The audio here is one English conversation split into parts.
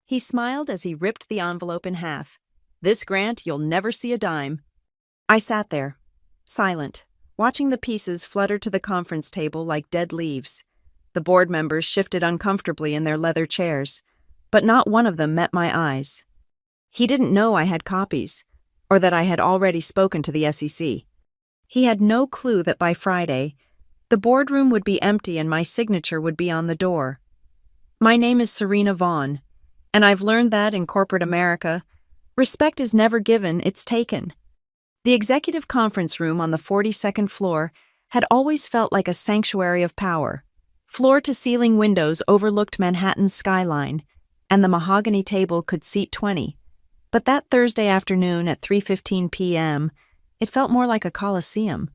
He smiled as he ripped the envelope in half. "This grant, you'll never see a dime." I sat there, silent, watching the pieces flutter to the conference table like dead leaves. The board members shifted uncomfortably in their leather chairs, but not one of them met my eyes. He didn't know I had copies, or that I had already spoken to the SEC. He had no clue that by Friday, the boardroom would be empty and my signature would be on the door. My name is Serena Vaughn, and I've learned that in corporate America, respect is never given, it's taken. The executive conference room on the 42nd floor had always felt like a sanctuary of power. Floor-to-ceiling windows overlooked Manhattan's skyline, and the mahogany table could seat 20. But that Thursday afternoon at 3:15 p.m., it felt more like a coliseum.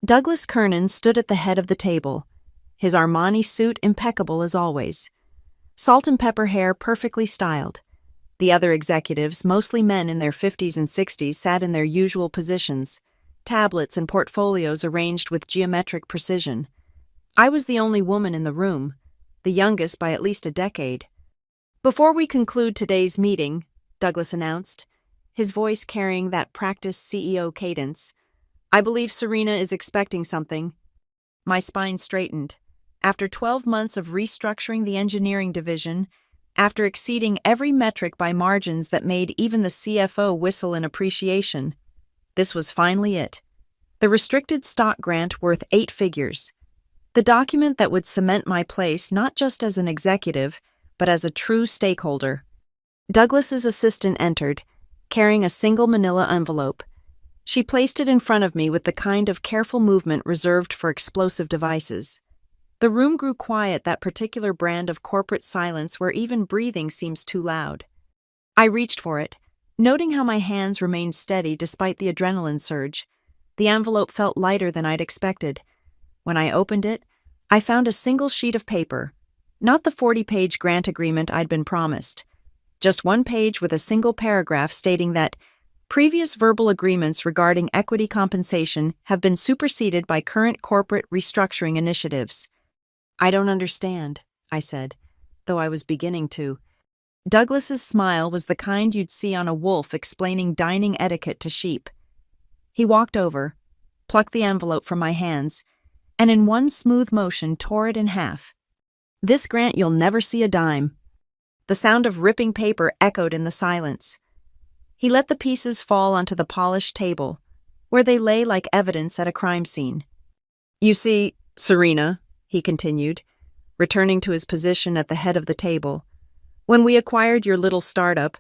Douglas Kernan stood at the head of the table, his Armani suit impeccable as always. Salt and pepper hair perfectly styled. The other executives, mostly men in their 50s and 60s, sat in their usual positions, tablets and portfolios arranged with geometric precision. I was the only woman in the room, the youngest by at least a decade. "Before we conclude today's meeting," Douglas announced, his voice carrying that practiced CEO cadence, "I believe Serena is expecting something." My spine straightened. After 12 months of restructuring the engineering division, after exceeding every metric by margins that made even the CFO whistle in appreciation, this was finally it. The restricted stock grant worth 8 figures. The document that would cement my place not just as an executive, but as a true stakeholder. Douglas's assistant entered, carrying a single manila envelope. She placed it in front of me with the kind of careful movement reserved for explosive devices. The room grew quiet, that particular brand of corporate silence where even breathing seems too loud. I reached for it, noting how my hands remained steady despite the adrenaline surge. The envelope felt lighter than I'd expected. When I opened it, I found a single sheet of paper, not the 40-page grant agreement I'd been promised. Just one page with a single paragraph stating that previous verbal agreements regarding equity compensation have been superseded by current corporate restructuring initiatives. "I don't understand," I said, though I was beginning to. Douglas's smile was the kind you'd see on a wolf explaining dining etiquette to sheep. He walked over, plucked the envelope from my hands, and in one smooth motion tore it in half. "This grant, you'll never see a dime." The sound of ripping paper echoed in the silence. He let the pieces fall onto the polished table, where they lay like evidence at a crime scene. "You see, Serena," he continued, returning to his position at the head of the table, "when we acquired your little startup,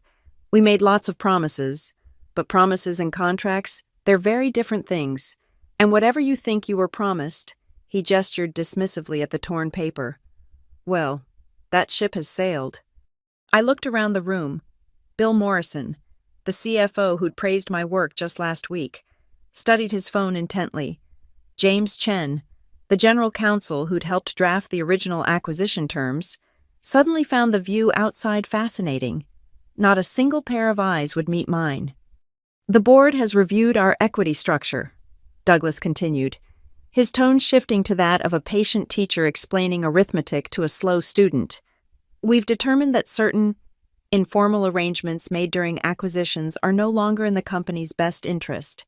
we made lots of promises, but promises and contracts, they're very different things, and whatever you think you were promised," he gestured dismissively at the torn paper, "well, that ship has sailed." I looked around the room. Bill Morrison, the CFO who'd praised my work just last week, studied his phone intently. James Chen, the general counsel who'd helped draft the original acquisition terms, suddenly found the view outside fascinating. Not a single pair of eyes would meet mine. "The board has reviewed our equity structure," Douglas continued, his tone shifting to that of a patient teacher explaining arithmetic to a slow student. "We've determined that certain informal arrangements made during acquisitions are no longer in the company's best interest."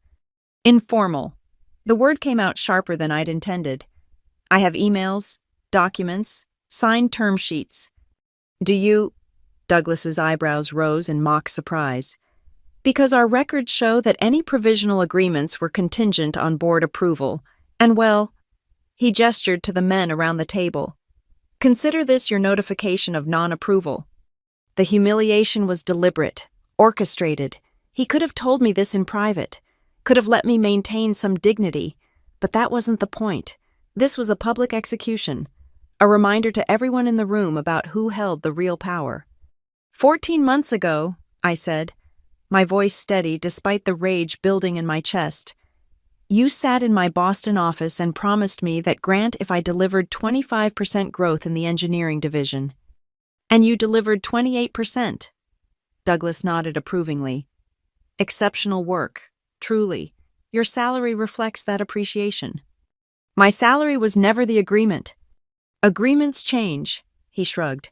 Informal. The word came out sharper than I'd intended. I have emails, documents, signed term sheets. "Do you—" Douglas's eyebrows rose in mock surprise. "Because our records show that any provisional agreements were contingent on board approval, and well," he gestured to the men around the table, "consider this your notification of non-approval." The humiliation was deliberate, orchestrated. He could have told me this in private, could have let me maintain some dignity, but that wasn't the point. This was a public execution, a reminder to everyone in the room about who held the real power. 14 months ago," I said, my voice steady despite the rage building in my chest, "you sat in my Boston office and promised me that grant if I delivered 25% growth in the engineering division. And you delivered 28%. Douglas nodded approvingly. "Exceptional work, truly. Your salary reflects that appreciation." "My salary was never the agreement." "Agreements change," he shrugged.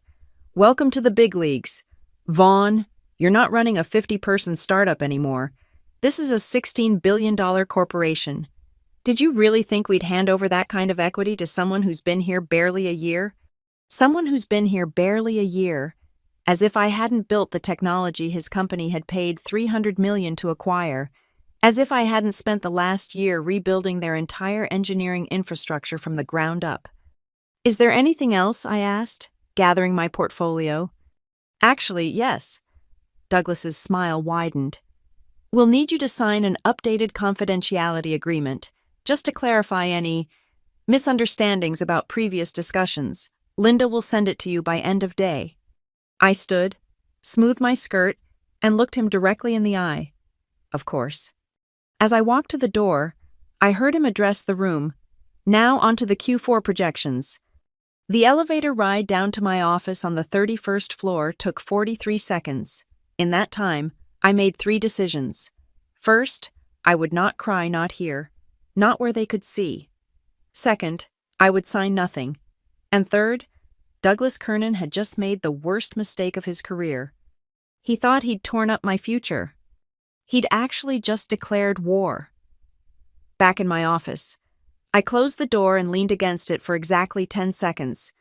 "Welcome to the big leagues. Vaughn, you're not running a 50-person startup anymore. This is a $16 billion corporation. Did you really think we'd hand over that kind of equity to someone who's been here barely a year? Someone who's been here barely a year, as if I hadn't built the technology his company had paid $300 million to acquire, as if I hadn't spent the last year rebuilding their entire engineering infrastructure from the ground up. Is there anything else? I asked, gathering my portfolio. Actually, yes. Douglas's smile widened. We'll need you to sign an updated confidentiality agreement, just to clarify any misunderstandings about previous discussions. Linda will send it to you by end of day. I stood, smoothed my skirt, and looked him directly in the eye. Of course. As I walked to the door, I heard him address the room. Now onto the Q4 projections. The elevator ride down to my office on the 31st floor took 43 seconds. In that time, I made 3 decisions. First, I would not cry not here, not where they could see. Second, I would sign nothing. And third, Douglas Kernan had just made the worst mistake of his career. He thought he'd torn up my future. He'd actually just declared war. Back in my office, I closed the door and leaned against it for exactly 10 seconds.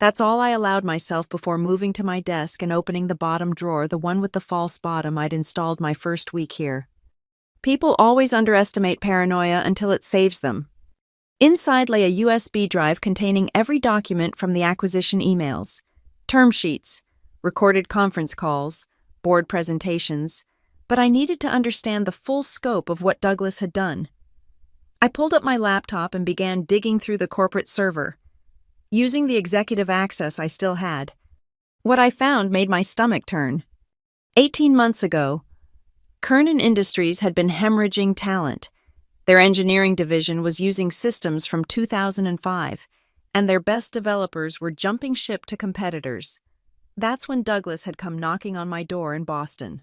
That's all I allowed myself before moving to my desk and opening the bottom drawer, the one with the false bottom I'd installed my first week here. People always underestimate paranoia until it saves them. Inside lay a USB drive containing every document from the acquisition emails, term sheets, recorded conference calls, board presentations, but I needed to understand the full scope of what Douglas had done. I pulled up my laptop and began digging through the corporate server, using the executive access I still had. What I found made my stomach turn. 18 months ago, Kernan Industries had been hemorrhaging talent. Their engineering division was using systems from 2005, and their best developers were jumping ship to competitors. That's when Douglas had come knocking on my door in Boston.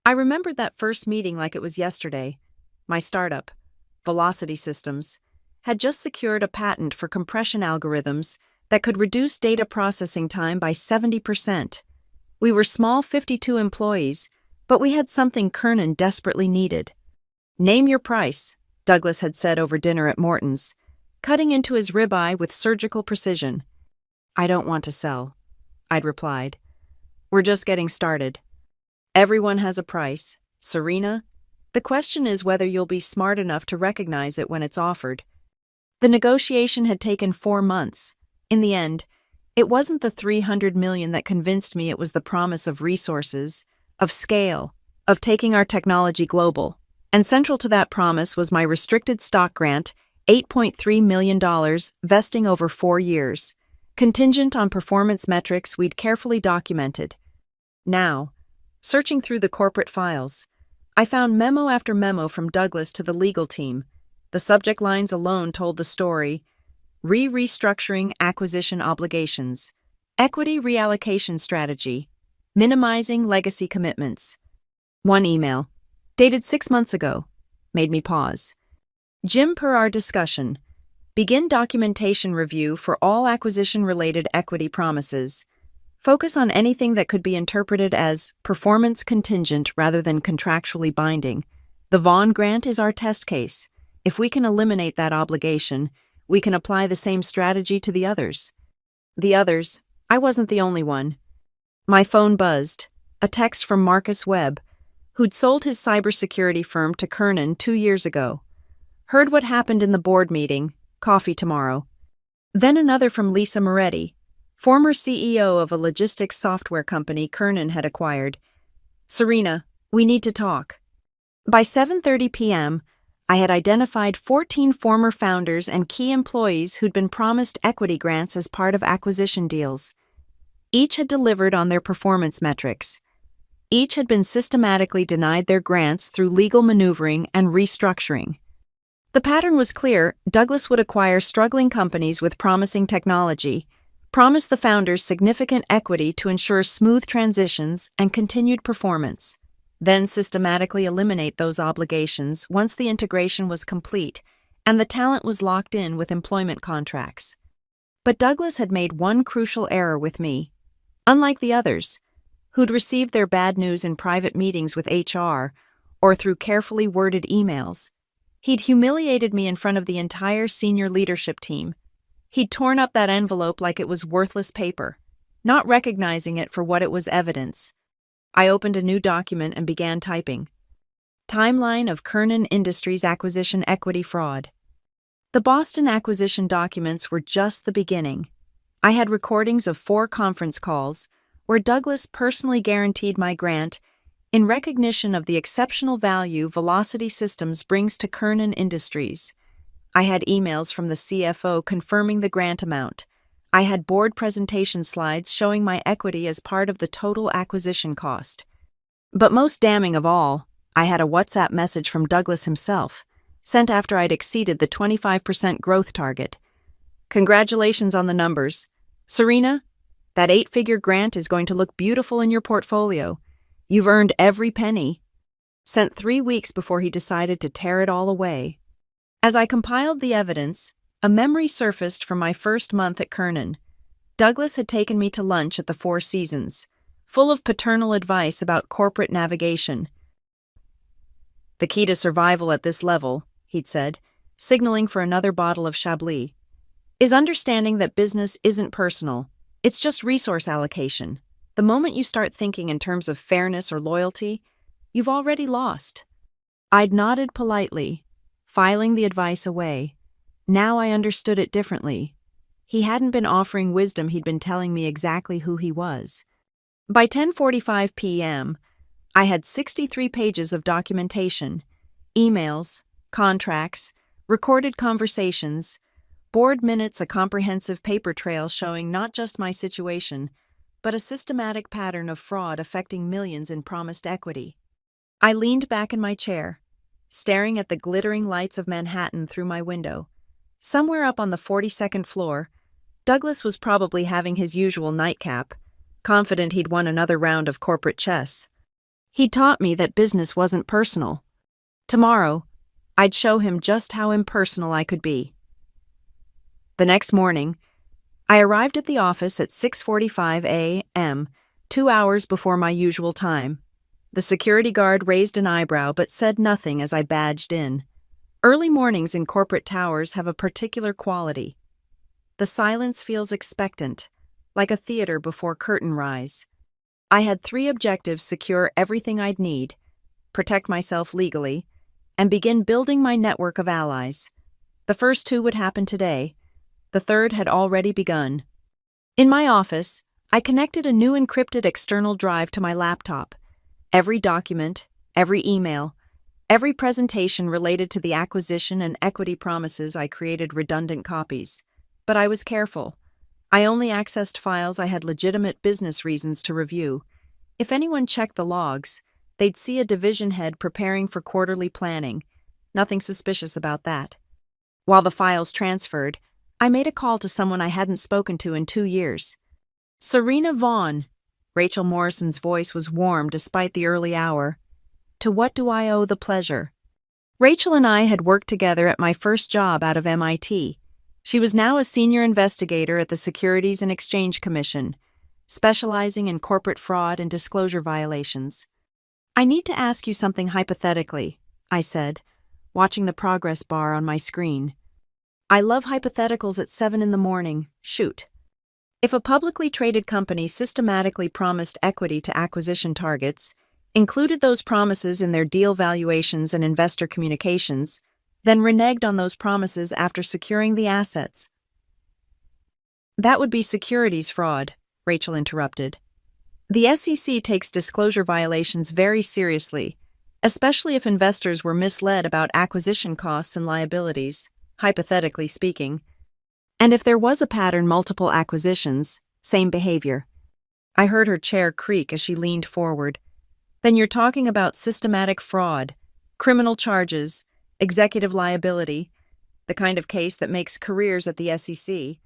I remembered that first meeting like it was yesterday. My startup, Velocity Systems, had just secured a patent for compression algorithms that could reduce data processing time by 70%. We were small 52 employees, but we had something Kernan desperately needed. Name your price, Douglas had said over dinner at Morton's, cutting into his ribeye with surgical precision. I don't want to sell, I'd replied. We're just getting started. Everyone has a price, Serena. The question is whether you'll be smart enough to recognize it when it's offered. The negotiation had taken 4 months. In the end, it wasn't the $300 million that convinced me, it was the promise of resources, of scale, of taking our technology global. And central to that promise was my restricted stock grant, $8.3 million, vesting over 4 years, contingent on performance metrics we'd carefully documented. Now, searching through the corporate files, I found memo after memo from Douglas to the legal team. The subject lines alone told the story: restructuring acquisition obligations, equity reallocation strategy, minimizing legacy commitments. One email, dated 6 months ago, made me pause. Jim, per our discussion, begin documentation review for all acquisition-related equity promises. Focus on anything that could be interpreted as performance contingent rather than contractually binding. The Vaughn grant is our test case. If we can eliminate that obligation, we can apply the same strategy to the others. The others, I wasn't the only one. My phone buzzed, a text from Marcus Webb, who'd sold his cybersecurity firm to Kernan 2 years ago. Heard what happened in the board meeting, coffee tomorrow. Then another from Lisa Moretti, former CEO of a logistics software company Kernan had acquired. Serena, we need to talk. By 7:30 p.m., I had identified 14 former founders and key employees who'd been promised equity grants as part of acquisition deals. Each had delivered on their performance metrics. Each had been systematically denied their grants through legal maneuvering and restructuring. The pattern was clear: Douglas would acquire struggling companies with promising technology, promise the founders significant equity to ensure smooth transitions and continued performance, then systematically eliminate those obligations once the integration was complete and the talent was locked in with employment contracts. But Douglas had made one crucial error with me. Unlike the others, who'd received their bad news in private meetings with HR or through carefully worded emails. He'd humiliated me in front of the entire senior leadership team. He'd torn up that envelope like it was worthless paper, not recognizing it for what it was evidence. I opened a new document and began typing. Timeline of Kernan Industries acquisition equity fraud. The Boston acquisition documents were just the beginning. I had recordings of 4 conference calls where Douglas personally guaranteed my grant in recognition of the exceptional value Velocity Systems brings to Kernan Industries. I had emails from the CFO confirming the grant amount. I had board presentation slides showing my equity as part of the total acquisition cost. But most damning of all, I had a WhatsApp message from Douglas himself, sent after I'd exceeded the 25% growth target. Congratulations on the numbers. Serena, that 8-figure grant is going to look beautiful in your portfolio. You've earned every penny. Sent 3 weeks before he decided to tear it all away. As I compiled the evidence, a memory surfaced from my first month at Kernan. Douglas had taken me to lunch at the Four Seasons, full of paternal advice about corporate navigation. The key to survival at this level, he'd said, signaling for another bottle of Chablis, is understanding that business isn't personal. It's just resource allocation. The moment you start thinking in terms of fairness or loyalty, you've already lost. I'd nodded politely, filing the advice away. Now I understood it differently. He hadn't been offering wisdom, he'd been telling me exactly who he was. By 10:45 p.m., I had 63 pages of documentation, emails, contracts, recorded conversations, board minutes, a comprehensive paper trail showing not just my situation, but a systematic pattern of fraud affecting millions in promised equity. I leaned back in my chair, staring at the glittering lights of Manhattan through my window. Somewhere up on the 42nd floor, Douglas was probably having his usual nightcap, confident he'd won another round of corporate chess. He'd taught me that business wasn't personal. Tomorrow, I'd show him just how impersonal I could be. The next morning, I arrived at the office at 6:45 a.m., 2 hours before my usual time. The security guard raised an eyebrow but said nothing as I badged in. Early mornings in corporate towers have a particular quality. The silence feels expectant, like a theater before curtain rise. I had 3 objectives: secure everything I'd need, protect myself legally, and begin building my network of allies. The first 2 would happen today. The third had already begun. In my office, I connected a new encrypted external drive to my laptop. Every document, every email, every presentation related to the acquisition and equity promises, I created redundant copies. But I was careful. I only accessed files I had legitimate business reasons to review. If anyone checked the logs, they'd see a division head preparing for quarterly planning. Nothing suspicious about that. While the files transferred, I made a call to someone I hadn't spoken to in 2 years. Serena Vaughn. Rachel Morrison's voice was warm despite the early hour. To what do I owe the pleasure? Rachel and I had worked together at my first job out of MIT. She was now a senior investigator at the Securities and Exchange Commission, specializing in corporate fraud and disclosure violations. I need to ask you something hypothetically, I said, watching the progress bar on my screen. I love hypotheticals at 7 in the morning. Shoot. If a publicly traded company systematically promised equity to acquisition targets, included those promises in their deal valuations and investor communications, then reneged on those promises after securing the assets. That would be securities fraud, Rachel interrupted. The SEC takes disclosure violations very seriously, especially if investors were misled about acquisition costs and liabilities, hypothetically speaking. And if there was a pattern, multiple acquisitions, same behavior. I heard her chair creak as she leaned forward. Then you're talking about systematic fraud, criminal charges, executive liability, the kind of case that makes careers at the SEC.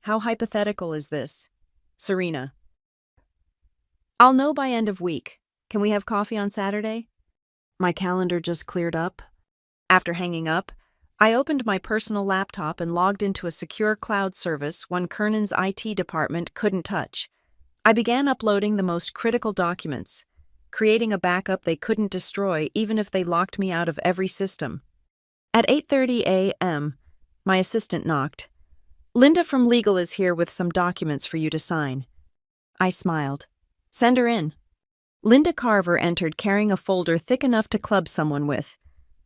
How hypothetical is this? Serena. I'll know by end of week. Can we have coffee on Saturday? My calendar just cleared up. After hanging up, I opened my personal laptop and logged into a secure cloud service one Kernan's IT department couldn't touch. I began uploading the most critical documents, creating a backup they couldn't destroy even if they locked me out of every system. At 8:30 a.m., my assistant knocked. "Linda from Legal is here with some documents for you to sign." I smiled. "Send her in." Linda Carver entered carrying a folder thick enough to club someone with.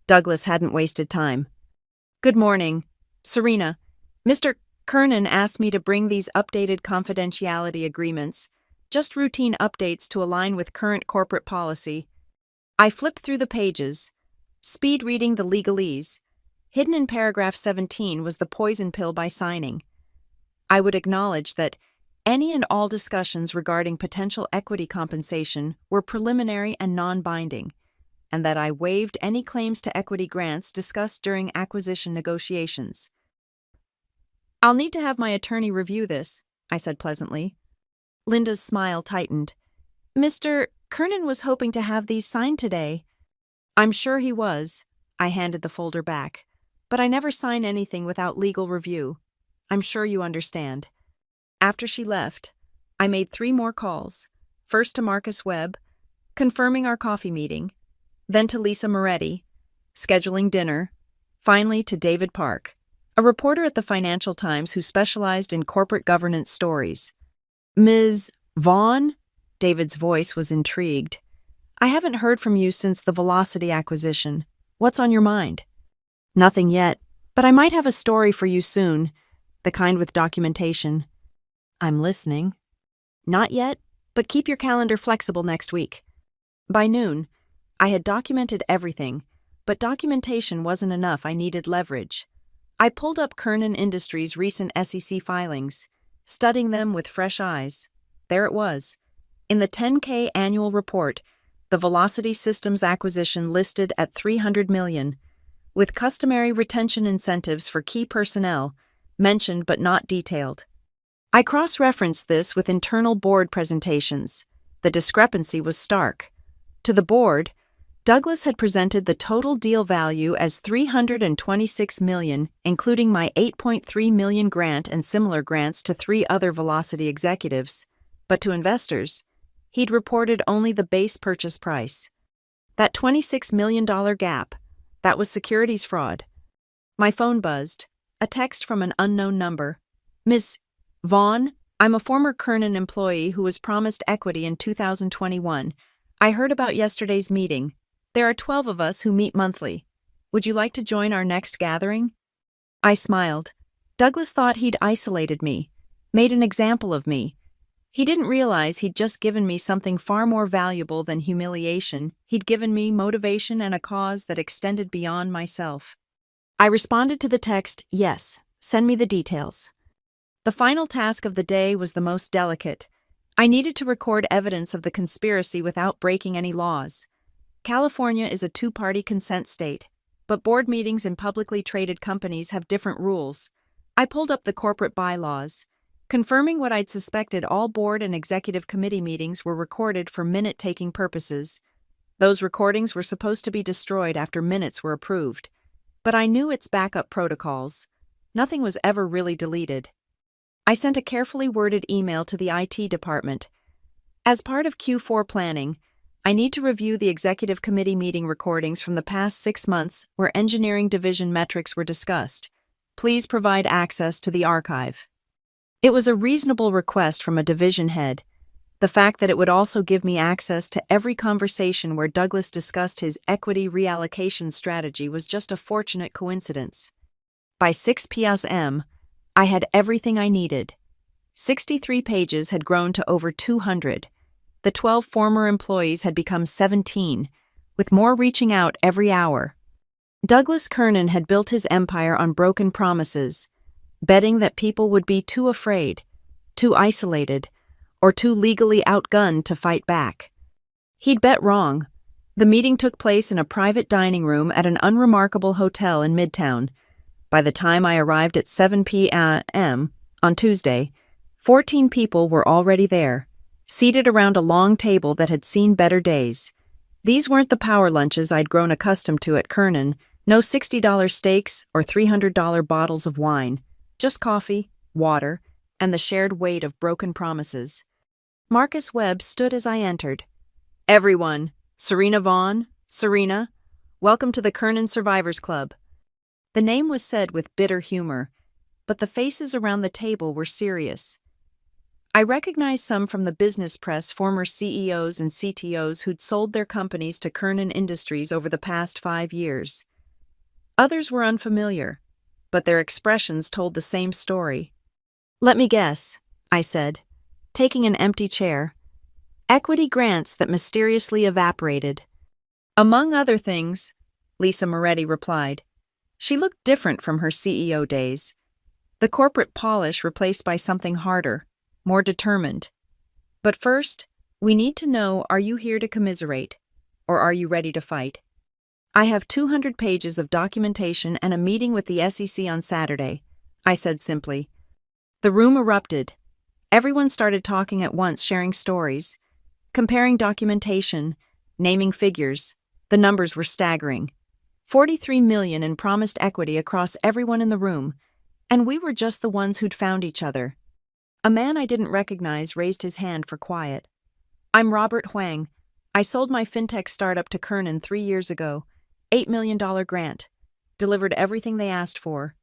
Douglas hadn't wasted time. "Good morning. Serena, Mr. Kernan asked me to bring these updated confidentiality agreements, just routine updates to align with current corporate policy." I flipped through the pages, speed reading the legalese. Hidden in paragraph 17 was the poison pill by signing. I would acknowledge that any and all discussions regarding potential equity compensation were preliminary and non-binding, and that I waived any claims to equity grants discussed during acquisition negotiations. "I'll need to have my attorney review this," I said pleasantly. Linda's smile tightened. "Mr. Kernan was hoping to have these signed today." "I'm sure he was." I handed the folder back. "But I never sign anything without legal review. I'm sure you understand." After she left, I made 3 more calls. First to Marcus Webb, confirming our coffee meeting, then to Lisa Moretti, scheduling dinner, finally to David Park, a reporter at the Financial Times who specialized in corporate governance stories. "Ms. Vaughn?" David's voice was intrigued. "I haven't heard from you since the Velocity acquisition. What's on your mind?" "Nothing yet, but I might have a story for you soon, the kind with documentation." "I'm listening." "Not yet, but keep your calendar flexible next week." By noon, I had documented everything, but documentation wasn't enough. I needed leverage. I pulled up Kernan Industries' recent SEC filings, studying them with fresh eyes. There it was. In the 10K annual report, the Velocity Systems acquisition listed at $300 million, with customary retention incentives for key personnel, mentioned but not detailed. I cross-referenced this with internal board presentations. The discrepancy was stark. To the board, Douglas had presented the total deal value as $326 million, including my $8.3 million grant and similar grants to 3 other Velocity executives. But to investors, he'd reported only the base purchase price. That $26 million gap, that was securities fraud. My phone buzzed. A text from an unknown number. "Ms. Vaughn, I'm a former Kernan employee who was promised equity in 2021. I heard about yesterday's meeting. There are 12 of us who meet monthly. Would you like to join our next gathering?" I smiled. Douglas thought he'd isolated me, made an example of me. He didn't realize he'd just given me something far more valuable than humiliation. He'd given me motivation and a cause that extended beyond myself. I responded to the text, "Yes, send me the details." The final task of the day was the most delicate. I needed to record evidence of the conspiracy without breaking any laws. California is a 2-party consent state, but board meetings in publicly traded companies have different rules. I pulled up the corporate bylaws, confirming what I'd suspected. All board and executive committee meetings were recorded for minute-taking purposes. Those recordings were supposed to be destroyed after minutes were approved, but I knew its backup protocols. Nothing was ever really deleted. I sent a carefully worded email to the IT department. "As part of Q4 planning, I need to review the executive committee meeting recordings from the past 6 months where engineering division metrics were discussed. Please provide access to the archive." It was a reasonable request from a division head. The fact that it would also give me access to every conversation where Douglas discussed his equity reallocation strategy was just a fortunate coincidence. By 6 p.m., I had everything I needed. 63 pages had grown to over 200. The 12 former employees had become 17, with more reaching out every hour. Douglas Kernan had built his empire on broken promises, betting that people would be too afraid, too isolated, or too legally outgunned to fight back. He'd bet wrong. The meeting took place in a private dining room at an unremarkable hotel in Midtown. By the time I arrived at 7 p.m. on Tuesday, 14 people were already there, seated around a long table that had seen better days. These weren't the power lunches I'd grown accustomed to at Kernan, no $60 steaks or $300 bottles of wine, just coffee, water, and the shared weight of broken promises. Marcus Webb stood as I entered. Everyone, Serena Vaughn, Serena, welcome to the Kernan Survivors Club. The name was said with bitter humor, but the faces around the table were serious. I recognized some from the business press, former CEOs and CTOs who'd sold their companies to Kernan Industries over the past 5 years. Others were unfamiliar, but their expressions told the same story. Let me guess, I said, taking an empty chair. Equity grants that mysteriously evaporated. Among other things, Lisa Moretti replied. She looked different from her CEO days. The corporate polish replaced by something harder, more determined. But first, we need to know, are you here to commiserate, or are you ready to fight? I have 200 pages of documentation and a meeting with the SEC on Saturday, I said simply. The room erupted. Everyone started talking at once, sharing stories, comparing documentation, naming figures. The numbers were staggering. 43 million in promised equity across everyone in the room, and we were just the ones who'd found each other. A man I didn't recognize raised his hand for quiet. I'm Robert Huang. I sold my fintech startup to Kernan 3 years ago. $8 million grant. Delivered everything they asked for.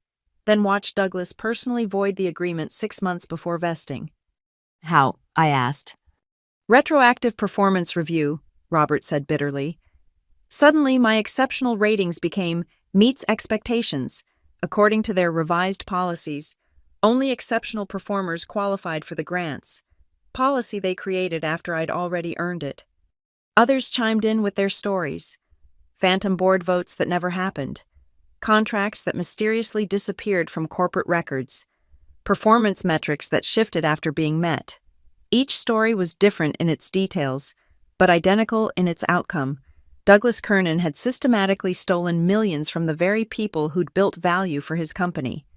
Then watched Douglas personally void the agreement 6 months before vesting. How? I asked. Retroactive performance review, Robert said bitterly. Suddenly, my exceptional ratings became meets expectations. According to their revised policies, only exceptional performers qualified for the grants. Policy they created after I'd already earned it. Others chimed in with their stories. Phantom board votes that never happened. Contracts that mysteriously disappeared from corporate records. Performance metrics that shifted after being met. Each story was different in its details, but identical in its outcome. Douglas Kernan had systematically stolen millions from the very people who'd built value for his company.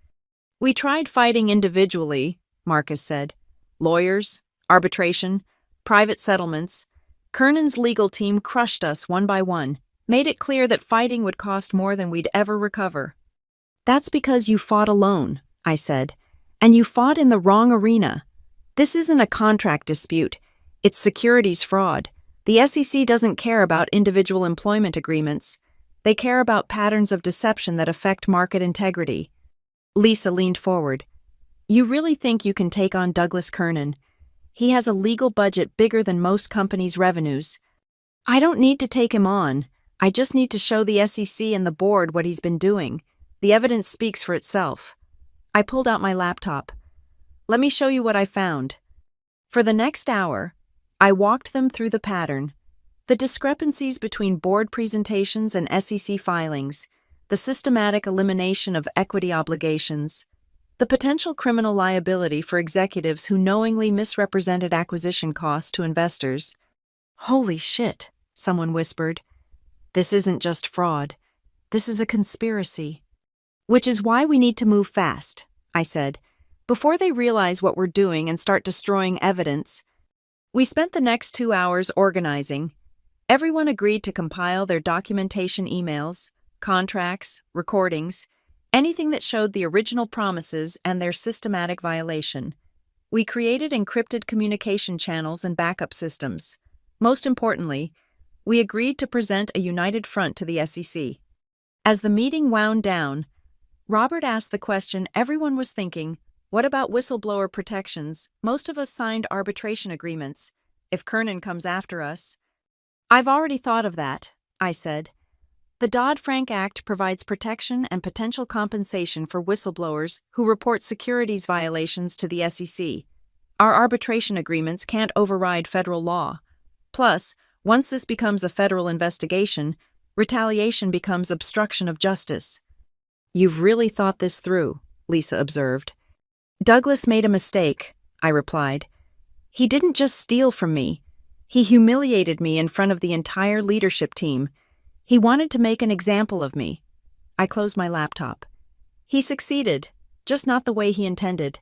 We tried fighting individually, Marcus said. Lawyers, arbitration, private settlements. Kernan's legal team crushed us one by one, made it clear that fighting would cost more than we'd ever recover. That's because you fought alone, I said, and you fought in the wrong arena. This isn't a contract dispute. It's securities fraud. The SEC doesn't care about individual employment agreements. They care about patterns of deception that affect market integrity. Lisa leaned forward. You really think you can take on Douglas Kernan? He has a legal budget bigger than most companies' revenues. I don't need to take him on. I just need to show the SEC and the board what he's been doing. The evidence speaks for itself. I pulled out my laptop. Let me show you what I found. For the next hour, I walked them through the pattern, the discrepancies between board presentations and SEC filings, the systematic elimination of equity obligations, the potential criminal liability for executives who knowingly misrepresented acquisition costs to investors. Holy shit, someone whispered. This isn't just fraud. This is a conspiracy. Which is why we need to move fast, I said, before they realize what we're doing and start destroying evidence. We spent the next 2 hours organizing. Everyone agreed to compile their documentation emails, contracts, recordings, anything that showed the original promises and their systematic violation. We created encrypted communication channels and backup systems. Most importantly, we agreed to present a united front to the SEC. As the meeting wound down, Robert asked the question everyone was thinking, what about whistleblower protections? Most of us signed arbitration agreements. If Kernan comes after us. I've already thought of that, I said. The Dodd-Frank Act provides protection and potential compensation for whistleblowers who report securities violations to the SEC. Our arbitration agreements can't override federal law. Plus, once this becomes a federal investigation, retaliation becomes obstruction of justice. You've really thought this through, Lisa observed. Douglas made a mistake, I replied. He didn't just steal from me. He humiliated me in front of the entire leadership team. He wanted to make an example of me. I closed my laptop. He succeeded, just not the way he intended.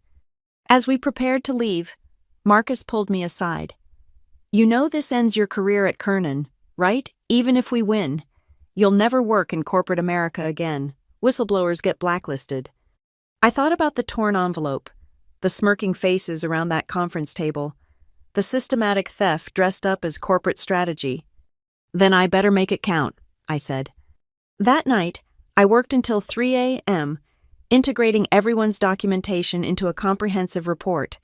As we prepared to leave, Marcus pulled me aside. You know this ends your career at Kernan, right? Even if we win. You'll never work in corporate America again. Whistleblowers get blacklisted. I thought about the torn envelope, the smirking faces around that conference table. The systematic theft dressed up as corporate strategy. Then I better make it count, I said. That night, I worked until 3 a.m., integrating everyone's documentation into a comprehensive report.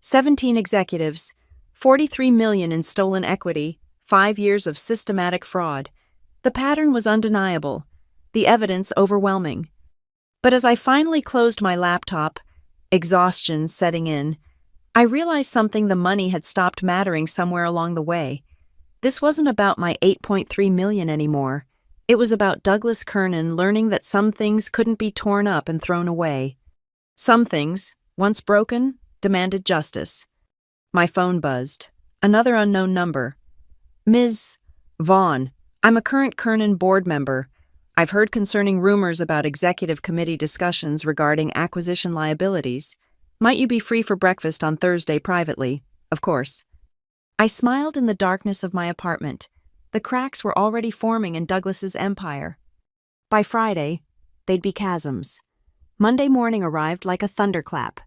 17 executives, 43 million in stolen equity, 5 years of systematic fraud. The pattern was undeniable, the evidence overwhelming. But as I finally closed my laptop, exhaustion setting in, I realized something: the money had stopped mattering somewhere along the way. This wasn't about my $8.3 million anymore. It was about Douglas Kernan learning that some things couldn't be torn up and thrown away. Some things, once broken, demanded justice. My phone buzzed. Another unknown number. Ms. Vaughn, I'm a current Kernan board member. I've heard concerning rumors about executive committee discussions regarding acquisition liabilities. Might you be free for breakfast on Thursday privately? Of course. I smiled in the darkness of my apartment. The cracks were already forming in Douglas's empire. By Friday, they'd be chasms. Monday morning arrived like a thunderclap.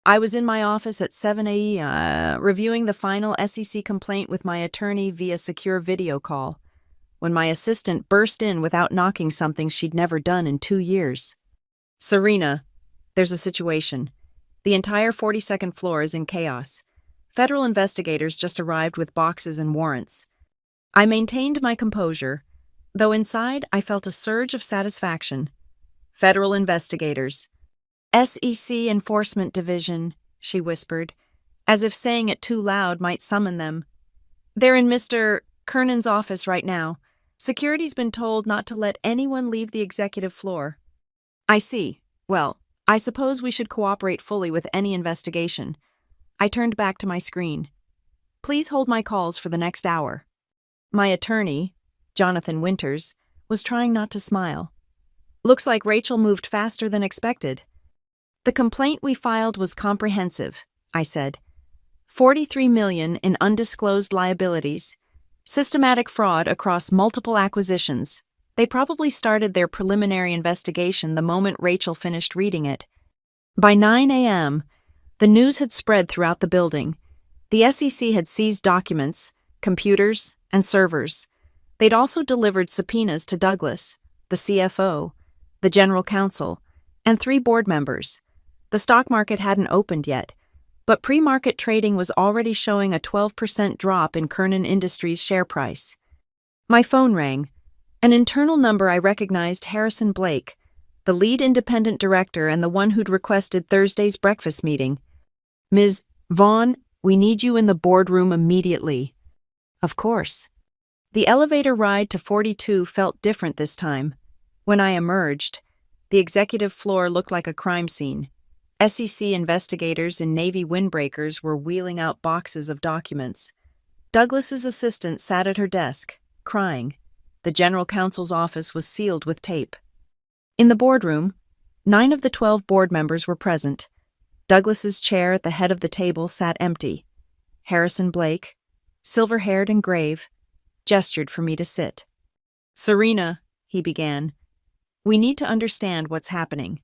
I was in my office at 7 a.m., reviewing the final SEC complaint with my attorney via secure video call, when my assistant burst in without knocking something she'd never done in 2 years. Serena, there's a situation. The entire 42nd floor is in chaos. Federal investigators just arrived with boxes and warrants. I maintained my composure, though inside I felt a surge of satisfaction. Federal investigators. SEC Enforcement Division, she whispered, as if saying it too loud might summon them. They're in Mr. Kernan's office right now. Security's been told not to let anyone leave the executive floor. I see. Well, I suppose we should cooperate fully with any investigation. I turned back to my screen. Please hold my calls for the next hour. My attorney, Jonathan Winters, was trying not to smile. Looks like Rachel moved faster than expected. The complaint we filed was comprehensive, I said. 43 million in undisclosed liabilities. Systematic fraud across multiple acquisitions. They probably started their preliminary investigation the moment Rachel finished reading it. By 9 a.m., the news had spread throughout the building. The SEC had seized documents, computers, and servers. They'd also delivered subpoenas to Douglas, the CFO, the general counsel, and 3 board members. The stock market hadn't opened yet, but pre-market trading was already showing a 12% drop in Kernan Industries' share price. My phone rang. An internal number I recognized: Harrison Blake, the lead independent director and the one who'd requested Thursday's breakfast meeting. Ms. Vaughn, we need you in the boardroom immediately. Of course. The elevator ride to 42 felt different this time. When I emerged, the executive floor looked like a crime scene. SEC investigators in navy windbreakers were wheeling out boxes of documents. Douglas's assistant sat at her desk, crying. The general counsel's office was sealed with tape. In the boardroom, 9 of the 12 board members were present. Douglas's chair at the head of the table sat empty. Harrison Blake, silver-haired and grave, gestured for me to sit. Serena, he began, we need to understand what's happening.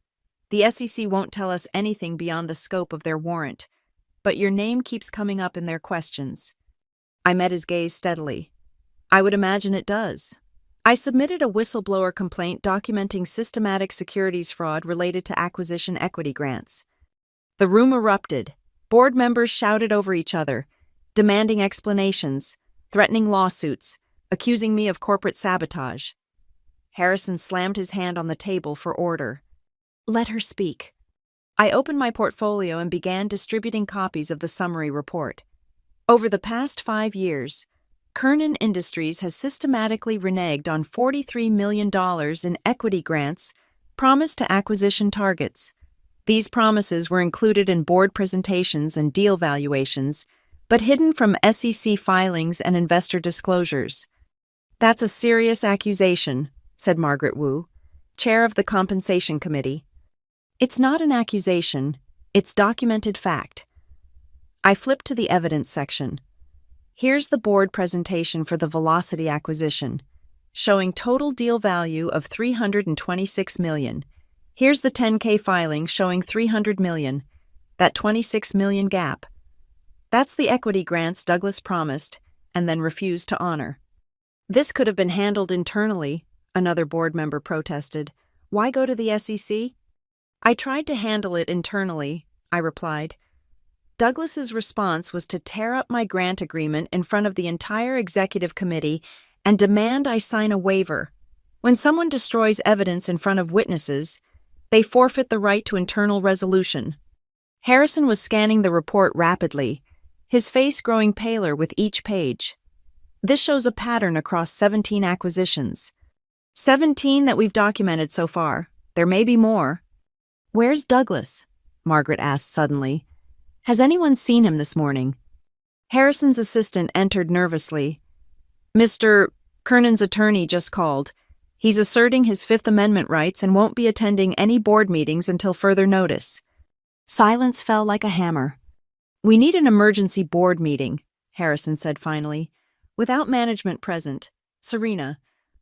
The SEC won't tell us anything beyond the scope of their warrant, but your name keeps coming up in their questions. I met his gaze steadily. I would imagine it does. I submitted a whistleblower complaint documenting systematic securities fraud related to acquisition equity grants. The room erupted. Board members shouted over each other, demanding explanations, threatening lawsuits, accusing me of corporate sabotage. Harrison slammed his hand on the table for order. Let her speak. I opened my portfolio and began distributing copies of the summary report. Over the past 5 years, Kernan Industries has systematically reneged on $43 million in equity grants promised to acquisition targets. These promises were included in board presentations and deal valuations, but hidden from SEC filings and investor disclosures. That's a serious accusation, said Margaret Wu, chair of the Compensation Committee. It's not an accusation, it's documented fact. I flipped to the evidence section. Here's the board presentation for the Velocity acquisition, showing total deal value of $326 million. Here's the 10-K filing showing $300 million, that $26 million gap. That's the equity grants Douglas promised and then refused to honor. This could have been handled internally, another board member protested. Why go to the SEC? I tried to handle it internally, I replied. Douglas's response was to tear up my grant agreement in front of the entire executive committee and demand I sign a waiver. When someone destroys evidence in front of witnesses, they forfeit the right to internal resolution. Harrison was scanning the report rapidly, his face growing paler with each page. This shows a pattern across 17 acquisitions. 17 that we've documented so far. There may be more. Where's Douglas? Margaret asked suddenly. Has anyone seen him this morning? Harrison's assistant entered nervously. Mr. Kernan's attorney just called. He's asserting his Fifth Amendment rights and won't be attending any board meetings until further notice. Silence fell like a hammer. We need an emergency board meeting, Harrison said finally. Without management present, Serena,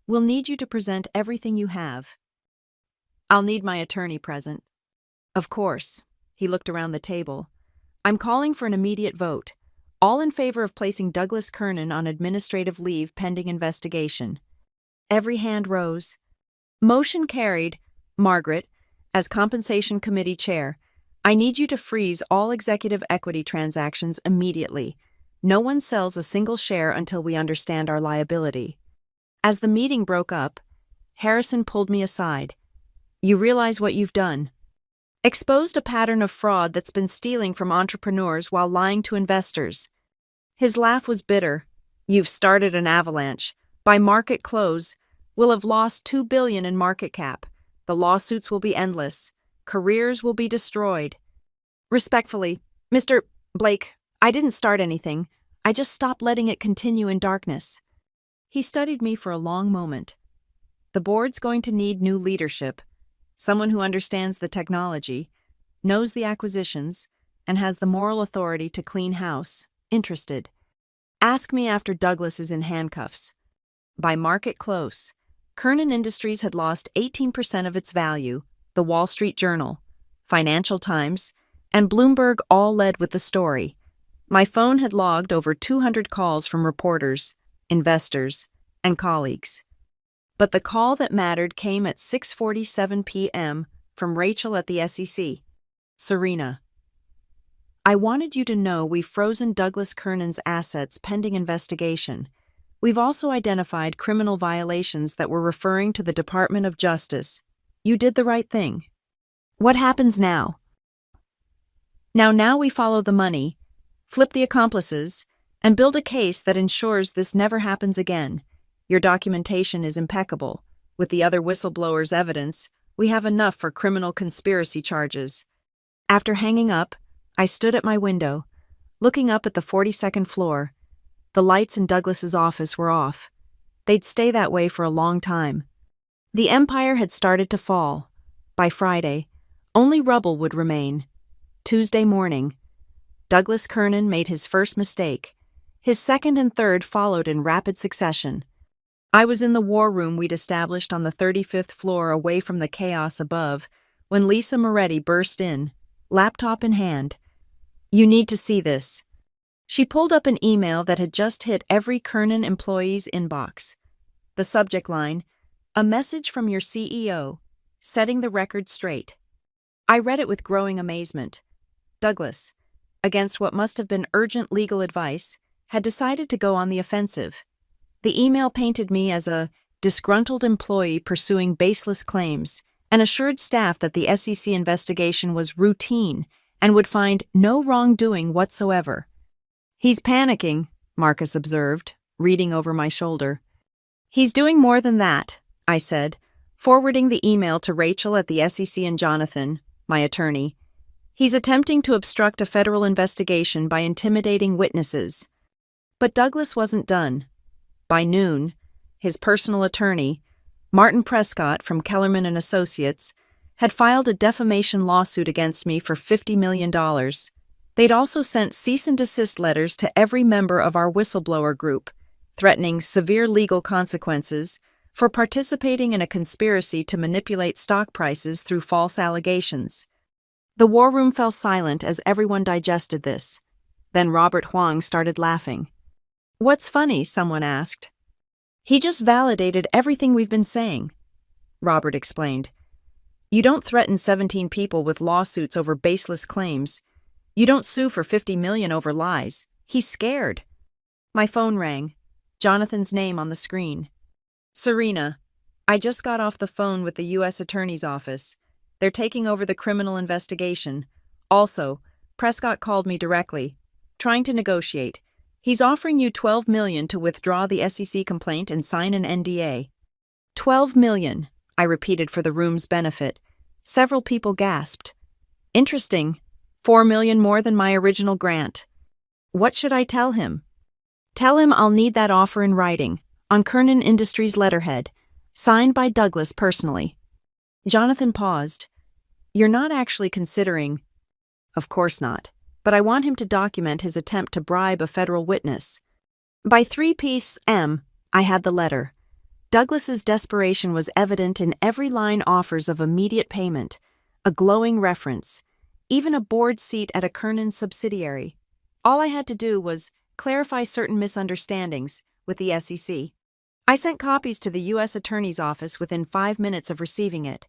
we'll need you to present everything you have. I'll need my attorney present. Of course. He looked around the table. I'm calling for an immediate vote. All in favor of placing Douglas Kernan on administrative leave pending investigation. Every hand rose. Motion carried. Margaret, as Compensation Committee Chair, I need you to freeze all executive equity transactions immediately. No one sells a single share until we understand our liability. As the meeting broke up, Harrison pulled me aside. You realize what you've done. Exposed a pattern of fraud that's been stealing from entrepreneurs while lying to investors. His laugh was bitter. You've started an avalanche. By market close, we'll have lost $2 billion in market cap. The lawsuits will be endless. Careers will be destroyed. Respectfully, Mr. Blake, I didn't start anything. I just stopped letting it continue in darkness. He studied me for a long moment. The board's going to need new leadership. Someone who understands the technology, knows the acquisitions, and has the moral authority to clean house. Interested. Ask me after Douglas is in handcuffs. By market close, Kernan Industries had lost 18% of its value. The Wall Street Journal, Financial Times, and Bloomberg all led with the story. My phone had logged over 200 calls from reporters, investors, and colleagues. But the call that mattered came at 6:47 p.m. from Rachel at the SEC. Serena. I wanted you to know we've frozen Douglas Kernan's assets pending investigation. We've also identified criminal violations that were referring to the Department of Justice. You did the right thing. What happens now? Now we follow the money, flip the accomplices, and build a case that ensures this never happens again. Your documentation is impeccable. With the other whistleblowers' evidence, we have enough for criminal conspiracy charges. After hanging up, I stood at my window, looking up at the 42nd floor. The lights in Douglas's office were off. They'd stay that way for a long time. The empire had started to fall. By Friday, only rubble would remain. Tuesday morning, Douglas Kernan made his first mistake. His second and third followed in rapid succession. I was in the war room we'd established on the 35th floor away from the chaos above when Lisa Moretti burst in, laptop in hand. You need to see this. She pulled up an email that had just hit every Kernan employee's inbox. The subject line, a message from your CEO, setting the record straight. I read it with growing amazement. Douglas, against what must have been urgent legal advice, had decided to go on the offensive. The email painted me as a disgruntled employee pursuing baseless claims and assured staff that the SEC investigation was routine and would find no wrongdoing whatsoever. He's panicking, Marcus observed, reading over my shoulder. He's doing more than that, I said, forwarding the email to Rachel at the SEC and Jonathan, my attorney. He's attempting to obstruct a federal investigation by intimidating witnesses. But Douglas wasn't done. By noon, his personal attorney, Martin Prescott from Kellerman and Associates, had filed a defamation lawsuit against me for $50 million. They'd also sent cease and desist letters to every member of our whistleblower group, threatening severe legal consequences for participating in a conspiracy to manipulate stock prices through false allegations. The war room fell silent as everyone digested this. Then Robert Huang started laughing. "What's funny?" someone asked. "He just validated everything we've been saying," Robert explained. "You don't threaten 17 people with lawsuits over baseless claims. You don't sue for $50 million over lies. He's scared." My phone rang. Jonathan's name on the screen. "Serena, I just got off the phone with the U.S. Attorney's Office. They're taking over the criminal investigation. Also, Prescott called me directly, trying to negotiate. He's offering you $12 million to withdraw the SEC complaint and sign an NDA. $12 million, I repeated for the room's benefit. Several people gasped. Interesting. $4 million more than my original grant. What should I tell him? Tell him I'll need that offer in writing, on Kernan Industries letterhead, signed by Douglas personally. Jonathan paused. You're not actually considering... Of course not, but I want him to document his attempt to bribe a federal witness. By 3 p.m., I had the letter. Douglas's desperation was evident in every line offers of immediate payment, a glowing reference, even a board seat at a Kernan subsidiary. All I had to do was clarify certain misunderstandings with the SEC. I sent copies to the U.S. Attorney's Office within 5 minutes of receiving it.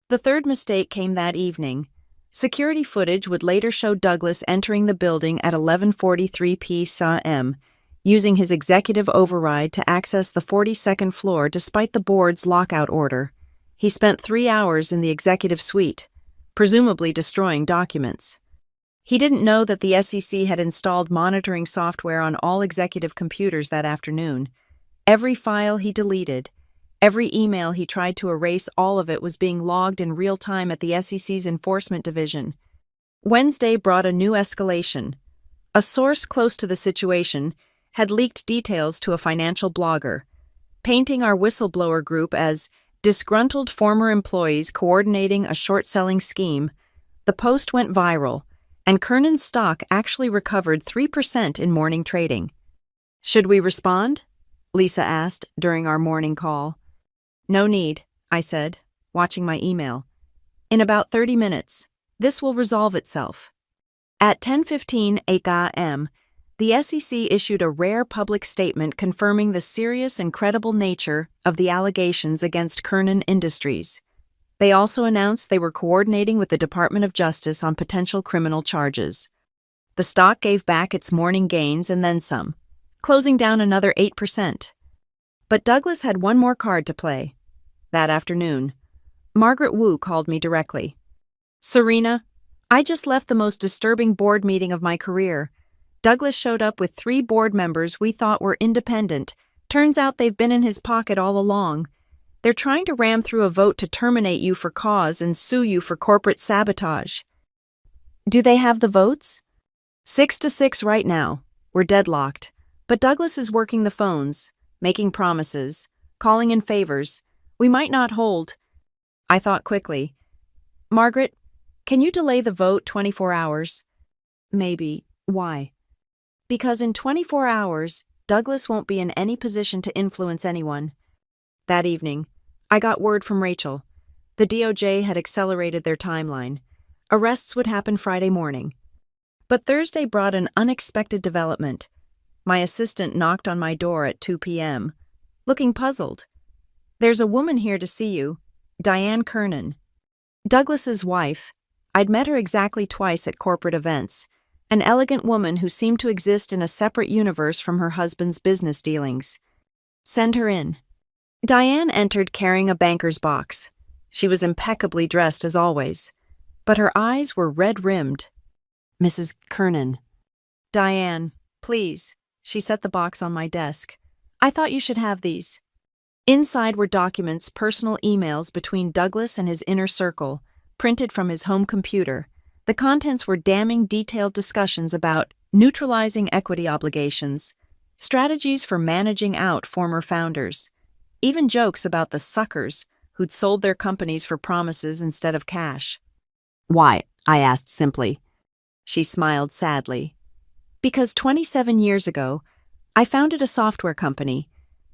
The third mistake came that evening. Security footage would later show Douglas entering the building at 11:43 p.m., using his executive override to access the 42nd floor despite the board's lockout order. He spent 3 hours in the executive suite, presumably destroying documents. He didn't know that the SEC had installed monitoring software on all executive computers that afternoon. Every file he deleted, every email he tried to erase, all of it was being logged in real time at the SEC's Enforcement Division. Wednesday brought a new escalation. A source close to the situation had leaked details to a financial blogger, painting our whistleblower group as disgruntled former employees coordinating a short-selling scheme. The post went viral, and Kernan's stock actually recovered 3% in morning trading. Should we respond? Lisa asked during our morning call. No need, I said, watching my email. In about 30 minutes, this will resolve itself. At 10:15 a.m., the SEC issued a rare public statement confirming the serious and credible nature of the allegations against Kernan Industries. They also announced they were coordinating with the Department of Justice on potential criminal charges. The stock gave back its morning gains and then some, closing down another 8%. But Douglas had one more card to play. That afternoon, Margaret Wu called me directly. Serena, I just left the most disturbing board meeting of my career. Douglas showed up with 3 board members we thought were independent. Turns out they've been in his pocket all along. They're trying to ram through a vote to terminate you for cause and sue you for corporate sabotage. Do they have the votes? 6-6 right now. We're deadlocked. But Douglas is working the phones, making promises, calling in favors. We might not hold. I thought quickly. Margaret, can you delay the vote 24 hours? Maybe. Why? Because in 24 hours, Douglas won't be in any position to influence anyone. That evening, I got word from Rachel. The DOJ had accelerated their timeline. Arrests would happen Friday morning. But Thursday brought an unexpected development. My assistant knocked on my door at 2 p.m., looking puzzled. There's a woman here to see you, Diane Kernan. Douglas's wife. I'd met her exactly twice at corporate events. An elegant woman who seemed to exist in a separate universe from her husband's business dealings. Send her in. Diane entered carrying a banker's box. She was impeccably dressed as always, but her eyes were red-rimmed. Mrs. Kernan. Diane, please. She set the box on my desk. I thought you should have these. Inside were documents, personal emails between Douglas and his inner circle, printed from his home computer. The contents were damning detailed discussions about neutralizing equity obligations, strategies for managing out former founders, even jokes about the suckers who'd sold their companies for promises instead of cash. Why? I asked simply. She smiled sadly. Because 27 years ago, I founded a software company.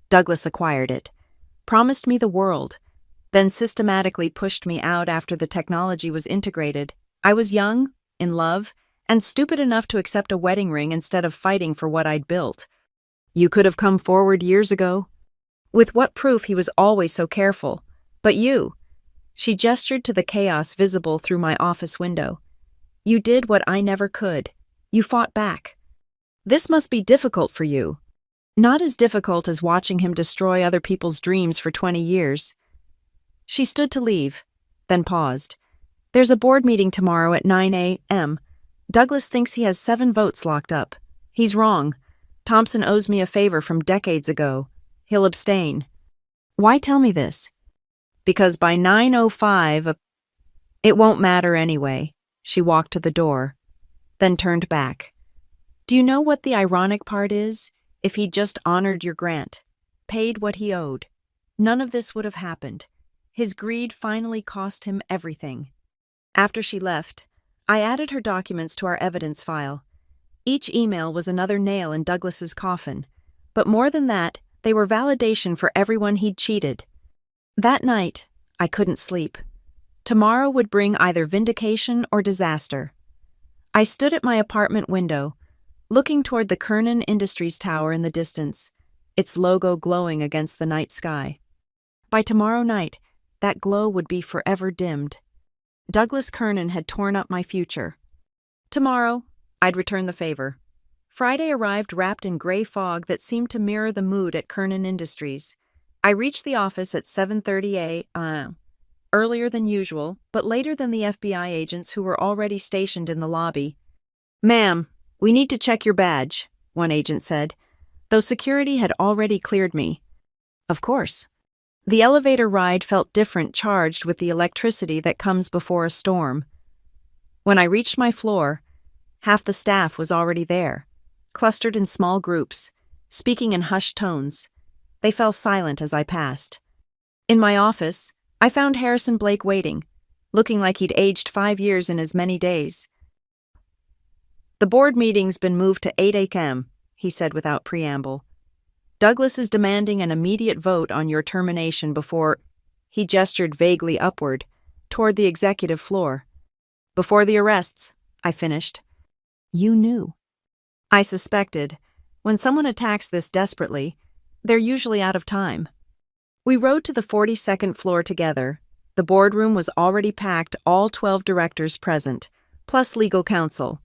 Douglas acquired it, promised me the world, then systematically pushed me out after the technology was integrated. I was young, in love, and stupid enough to accept a wedding ring instead of fighting for what I'd built. You could have come forward years ago. With what proof he was always so careful? But you. She gestured to the chaos visible through my office window. You did what I never could. You fought back. This must be difficult for you. Not as difficult as watching him destroy other people's dreams for 20 years. She stood to leave, then paused. There's a board meeting tomorrow at 9 a.m. Douglas thinks he has 7 votes locked up. He's wrong. Thompson owes me a favor from decades ago. He'll abstain. Why tell me this? Because by 9:05, it won't matter anyway. She walked to the door, then turned back. Do you know what the ironic part is? If he'd just honored your grant, paid what he owed, none of this would have happened. His greed finally cost him everything. After she left, I added her documents to our evidence file. Each email was another nail in Douglas's coffin, but more than that, they were validation for everyone he'd cheated. That night, I couldn't sleep. Tomorrow would bring either vindication or disaster. I stood at my apartment window, looking toward the Kernan Industries tower in the distance, its logo glowing against the night sky. By tomorrow night, that glow would be forever dimmed. Douglas Kernan had torn up my future. Tomorrow, I'd return the favor. Friday arrived wrapped in gray fog that seemed to mirror the mood at Kernan Industries. I reached the office at 7:30 a.m., earlier than usual, but later than the FBI agents who were already stationed in the lobby. Ma'am, we need to check your badge, one agent said, though security had already cleared me. Of course. The elevator ride felt different, charged with the electricity that comes before a storm. When I reached my floor, half the staff was already there, clustered in small groups, speaking in hushed tones. They fell silent as I passed. In my office, I found Harrison Blake waiting, looking like he'd aged 5 years in as many days. The board meeting's been moved to 8 a.m., he said without preamble. Douglas is demanding an immediate vote on your termination before... He gestured vaguely upward, toward the executive floor. Before the arrests, I finished. You knew. I suspected. When someone attacks this desperately, they're usually out of time. We rode to the 42nd floor together. The boardroom was already packed, all 12 directors present, plus legal counsel.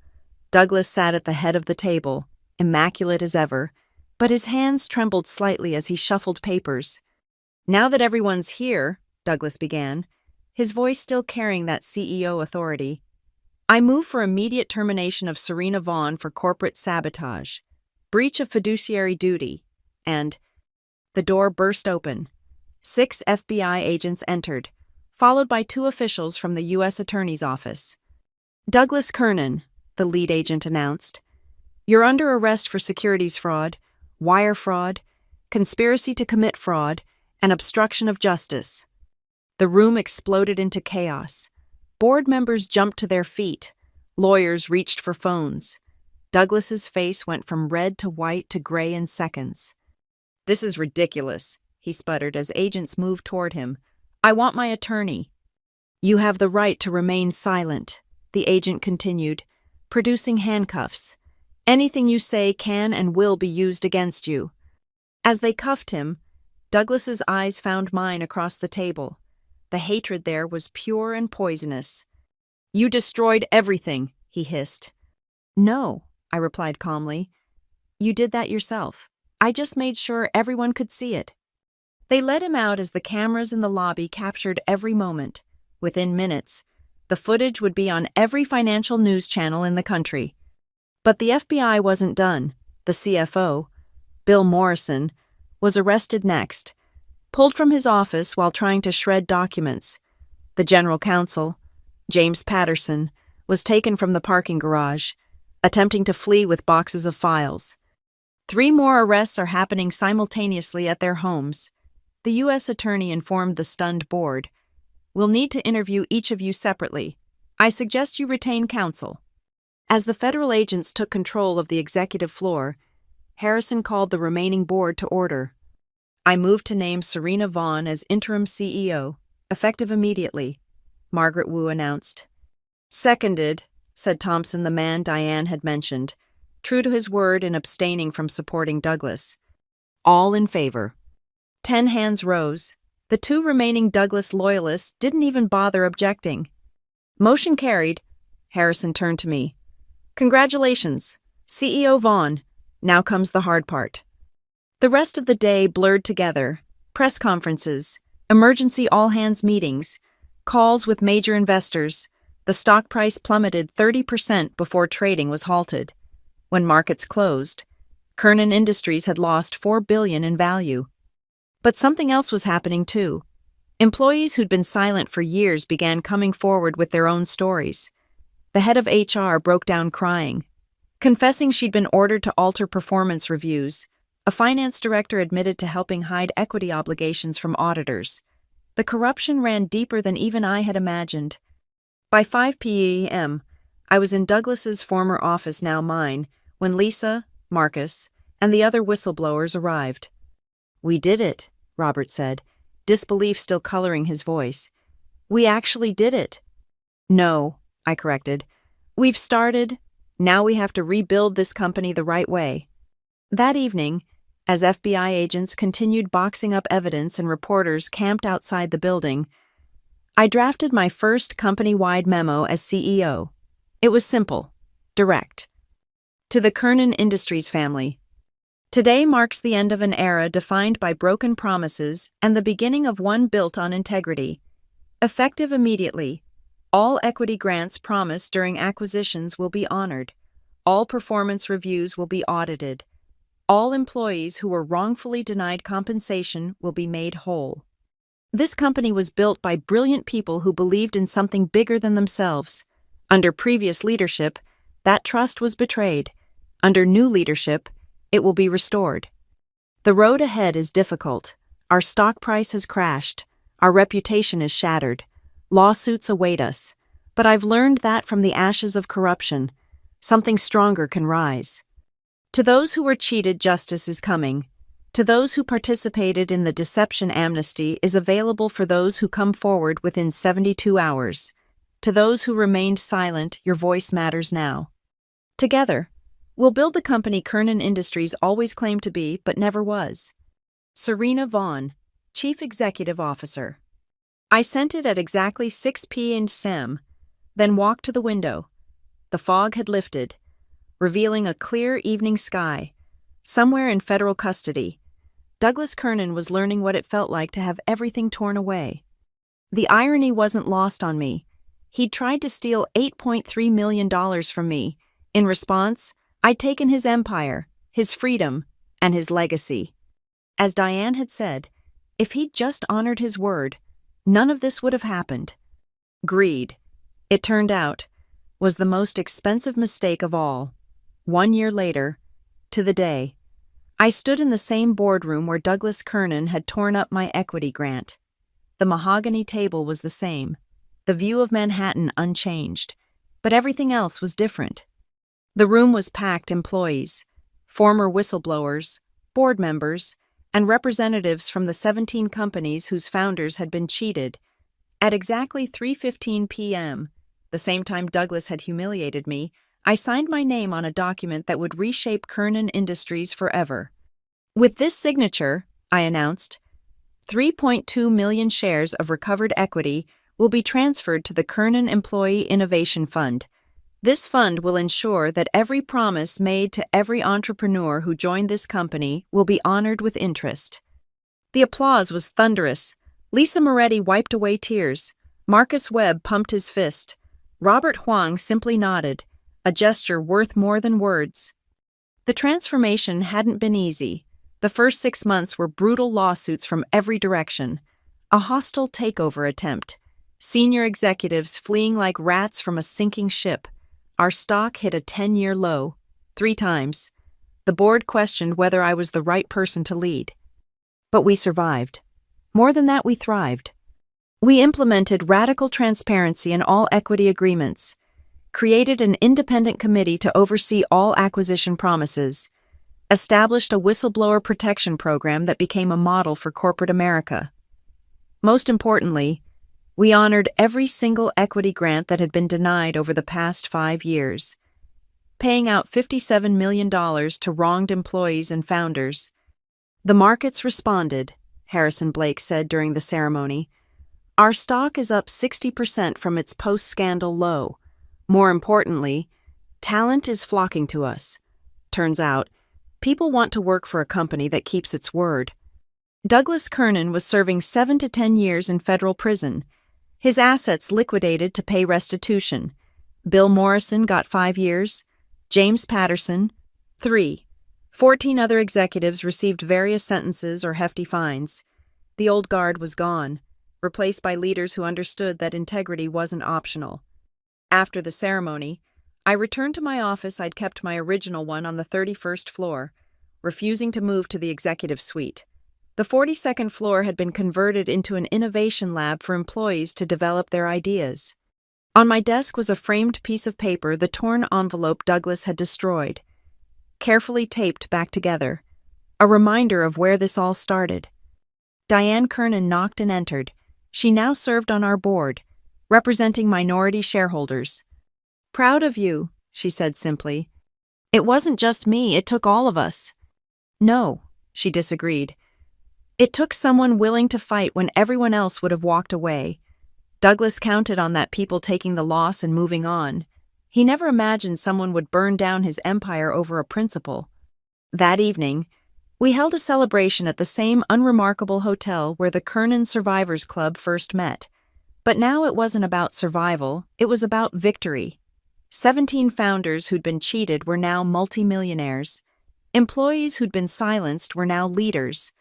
Douglas sat at the head of the table, immaculate as ever, but his hands trembled slightly as he shuffled papers. Now that everyone's here, Douglas began, his voice still carrying that CEO authority, I move for immediate termination of Serena Vaughn for corporate sabotage, breach of fiduciary duty, and... The door burst open. 6 FBI agents entered, followed by 2 officials from the U.S. Attorney's Office. Douglas Kernan, the lead agent announced. You're under arrest for securities fraud, wire fraud, conspiracy to commit fraud, and obstruction of justice. The room exploded into chaos. Board members jumped to their feet. Lawyers reached for phones. Douglas's face went from red to white to gray in seconds. This is ridiculous, he sputtered as agents moved toward him. I want my attorney. You have the right to remain silent, the agent continued, producing handcuffs. Anything you say can and will be used against you. As they cuffed him, Douglas's eyes found mine across the table. The hatred there was pure and poisonous. You destroyed everything, he hissed. No, I replied calmly. You did that yourself. I just made sure everyone could see it. They let him out as the cameras in the lobby captured every moment. Within minutes, the footage would be on every financial news channel in the country. But the FBI wasn't done. The CFO, Bill Morrison, was arrested next, pulled from his office while trying to shred documents. The general counsel, James Patterson, was taken from the parking garage, attempting to flee with boxes of files. 3 more arrests are happening simultaneously at their homes. The U.S. attorney informed the stunned board. We'll need to interview each of you separately. I suggest you retain counsel. As the federal agents took control of the executive floor, Harrison called the remaining board to order. I moved to name Serena Vaughn as interim CEO, effective immediately, Margaret Wu announced. Seconded, said Thompson, the man Diane had mentioned, true to his word in abstaining from supporting Douglas. All in favor. 10 hands rose. The 2 remaining Douglas loyalists didn't even bother objecting. Motion carried. Harrison turned to me. Congratulations, CEO Vaughn. Now comes the hard part. The rest of the day blurred together. Press conferences, emergency all-hands meetings, calls with major investors. The stock price plummeted 30% before trading was halted. When markets closed, Kernan Industries had lost $4 billion in value. But something else was happening too. Employees who'd been silent for years began coming forward with their own stories. The head of HR broke down crying, confessing she'd been ordered to alter performance reviews. A finance director admitted to helping hide equity obligations from auditors. The corruption ran deeper than even I had imagined. By 5 p.m., I was in Douglas's former office, now mine, when Lisa, Marcus, and the other whistleblowers arrived. "We did it," Robert said, disbelief still coloring his voice. "We actually did it." "No," I corrected. "We've started. Now we have to rebuild this company the right way." That evening, as FBI agents continued boxing up evidence and reporters camped outside the building, I drafted my first company-wide memo as CEO. It was simple, direct. To the Kernan Industries family. Today marks the end of an era defined by broken promises and the beginning of one built on integrity. Effective immediately, all equity grants promised during acquisitions will be honored. All performance reviews will be audited. All employees who were wrongfully denied compensation will be made whole. This company was built by brilliant people who believed in something bigger than themselves. Under previous leadership, that trust was betrayed. Under new leadership, it will be restored. The road ahead is difficult. Our stock price has crashed. Our reputation is shattered. Lawsuits await us. But I've learned that from the ashes of corruption, something stronger can rise. To those who were cheated, justice is coming. To those who participated in the deception, amnesty is available for those who come forward within 72 hours. To those who remained silent, your voice matters now. Together, we'll build the company Kernan Industries always claimed to be but never was. Serena Vaughn, Chief Executive Officer. I sent it at exactly 6 p.m., then walked to the window. The fog had lifted, revealing a clear evening sky. Somewhere in federal custody, Douglas Kernan was learning what it felt like to have everything torn away. The irony wasn't lost on me. He'd tried to steal $8.3 million from me. In response, I'd taken his empire, his freedom, and his legacy. As Diane had said, if he'd just honored his word, none of this would have happened. Greed, it turned out, was the most expensive mistake of all. 1 year later, to the day, I stood in the same boardroom where Douglas Kernan had torn up my equity grant. The mahogany table was the same, the view of Manhattan unchanged, but everything else was different. The room was packed employees, former whistleblowers, board members, and representatives from the 17 companies whose founders had been cheated. At exactly 3:15 p.m., the same time Douglas had humiliated me, I signed my name on a document that would reshape Kernan Industries forever. With this signature, I announced, 3.2 million shares of recovered equity will be transferred to the Kernan Employee Innovation Fund. This fund will ensure that every promise made to every entrepreneur who joined this company will be honored with interest. The applause was thunderous. Lisa Moretti wiped away tears. Marcus Webb pumped his fist. Robert Huang simply nodded, a gesture worth more than words. The transformation hadn't been easy. The first 6 months were brutal lawsuits from every direction, a hostile takeover attempt, senior executives fleeing like rats from a sinking ship. Our stock hit a 10-year low, 3 times. The board questioned whether I was the right person to lead. But we survived. More than that, we thrived. We implemented radical transparency in all equity agreements, created an independent committee to oversee all acquisition promises, established a whistleblower protection program that became a model for corporate America. Most importantly, We honored every single equity grant that had been denied over the past 5 years, paying out $57 million to wronged employees and founders. The markets responded, Harrison Blake said during the ceremony. Our stock is up 60% from its post-scandal low. More importantly, talent is flocking to us. Turns out, people want to work for a company that keeps its word. Douglas Kernan was serving 7 to 10 years in federal prison. His assets liquidated to pay restitution. Bill Morrison got 5 years. James Patterson, 3. 14 other executives received various sentences or hefty fines. The old guard was gone, replaced by leaders who understood that integrity wasn't optional. After the ceremony, I returned to my office. I'd kept my original one on the 31st floor, refusing to move to the executive suite. The 42nd floor had been converted into an innovation lab for employees to develop their ideas. On my desk was a framed piece of paper, the torn envelope Douglas had destroyed, carefully taped back together, a reminder of where this all started. Diane Kernan knocked and entered. She now served on our board, representing minority shareholders. "Proud of you," she said simply. "It wasn't just me, it took all of us." "No," she disagreed. "It took someone willing to fight when everyone else would have walked away. Douglas counted on that people taking the loss and moving on. He never imagined someone would burn down his empire over a principle." That evening, we held a celebration at the same unremarkable hotel where the Kernan Survivors Club first met. But now it wasn't about survival, it was about victory. 17 founders who'd been cheated were now multimillionaires. Employees who'd been silenced were now leaders.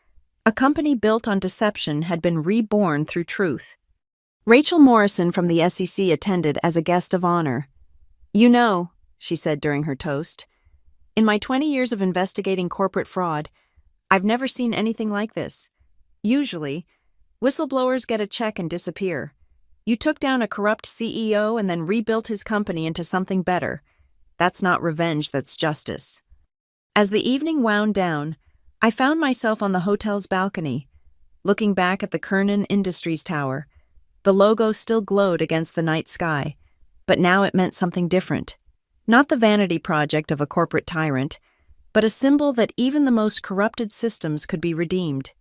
A company built on deception had been reborn through truth. Rachel Morrison from the SEC attended as a guest of honor. "You know," she said during her toast, "in my 20 years of investigating corporate fraud, I've never seen anything like this. Usually, whistleblowers get a check and disappear. You took down a corrupt CEO and then rebuilt his company into something better. That's not revenge, that's justice." As the evening wound down, I found myself on the hotel's balcony, looking back at the Kernan Industries Tower. The logo still glowed against the night sky, but now it meant something different. Not the vanity project of a corporate tyrant, but a symbol that even the most corrupted systems could be redeemed.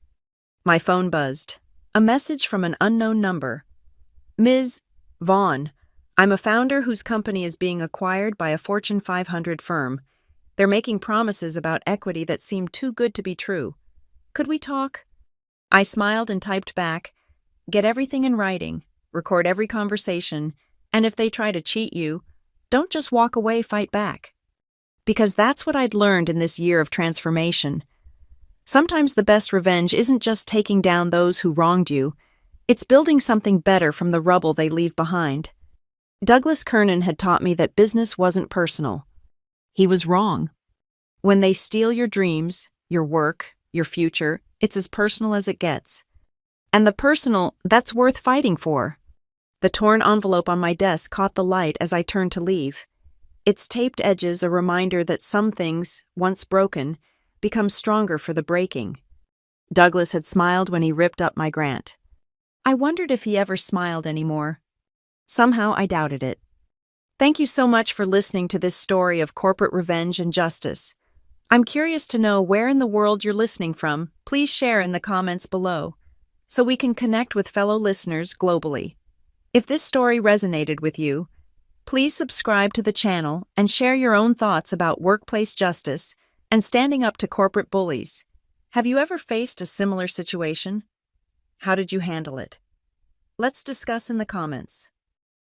My phone buzzed. A message from an unknown number. "Ms. Vaughn, I'm a founder whose company is being acquired by a Fortune 500 firm. They're making promises about equity that seem too good to be true. Could we talk?" I smiled and typed back, "Get everything in writing, record every conversation, and if they try to cheat you, don't just walk away, fight back." Because that's what I'd learned in this year of transformation. Sometimes the best revenge isn't just taking down those who wronged you, it's building something better from the rubble they leave behind. Douglas Kernan had taught me that business wasn't personal. He was wrong. When they steal your dreams, your work, your future, it's as personal as it gets. And the personal, that's worth fighting for. The torn envelope on my desk caught the light as I turned to leave. Its taped edges a reminder that some things, once broken, become stronger for the breaking. Douglas had smiled when he ripped up my grant. I wondered if he ever smiled anymore. Somehow I doubted it. Thank you so much for listening to this story of corporate revenge and justice. I'm curious to know where in the world you're listening from. Please share in the comments below, so we can connect with fellow listeners globally. If this story resonated with you, please subscribe to the channel and share your own thoughts about workplace justice and standing up to corporate bullies. Have you ever faced a similar situation? How did you handle it? Let's discuss in the comments.